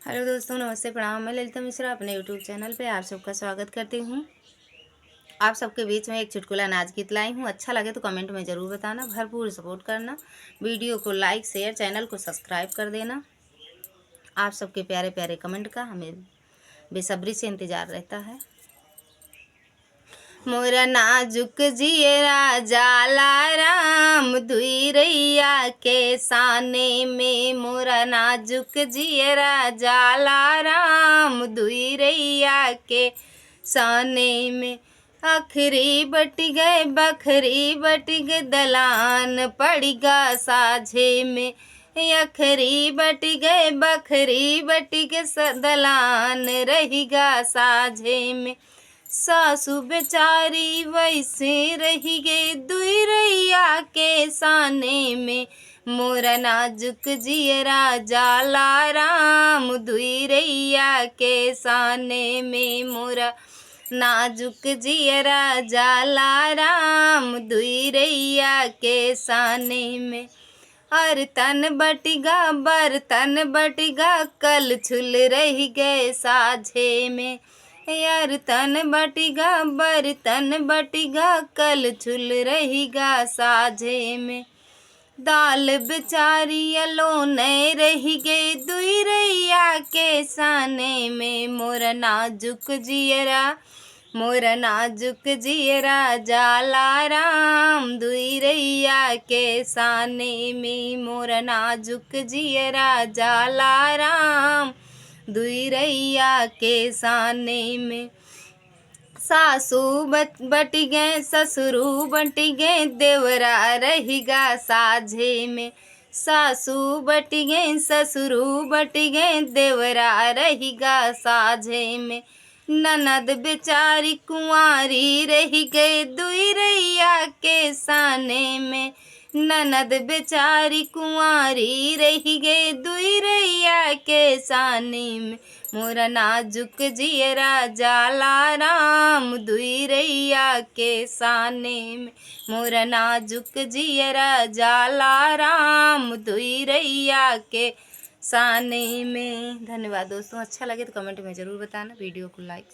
Hello दोस्तों, नमस्ते, प्रणाम। मैं ललिता मिश्रा अपने यूट्यूब चैनल पे आप सबका स्वागत करती हूँ। आप सबके बीच में एक चुटकुला नाच गीत लाई हूँ। अच्छा लगे तो कमेंट में ज़रूर बताना, भरपूर सपोर्ट करना। वीडियो को लाइक शेयर, चैनल को सब्सक्राइब कर देना। आप सबके प्यारे प्यारे कमेंट का हमें बेसब्री से इंतज़ार रहता है। मोरा नाजुक जियरा जाला राम दुई रैया के साने में। मोरा नाजुक जियरा जाला राम दुई रैया के साने में। आखिरी बट गए बखरी बट गए दलान पड़गा साझे में। अखरी बट गए बखरी बट गए दलान रहेगा साझे में। सासू बेचारी वैसे रही गई दुई रैया के साने में। मोरा नाजुक जियरा जाला राम दुई रैया के साने में। मोरा नाजुक जियरा जाला राम दुई रैया के साने में। और तन बटिगा बर्तन बटिगा कल छुल रह गए साझे में। यार तन बटिगा बर्तन बटिगा कल छुल रहेगा साझे में। दाल बेचारी अलोने रही गई दुई रैया के साने में। मोरा नाजुक जियरा मोरा नाजुक जियरा जाला राम दुई रैया के साने में। मोरा नाजुक जियरा जाला राम दुई रैया के साने में। सासू बट गए ससुरू बट गए देवरा रहेगा साझे में। सासू बट गए ससुरू बट गए देवरा रहेगा साझे में। ननद बेचारी कुंवारी रही गए दुई रैया के साने में। ननद बेचारी कुंवारी रही गई दुई रैया के साने में। मोरा नाजुक जियरा जाला राम दुई रैया के साने में। मोरा नाजुक जियरा जाला राम दुई रैया के साने में। धन्यवाद दोस्तों। अच्छा लगे तो कमेंट में ज़रूर बताना। वीडियो को लाइक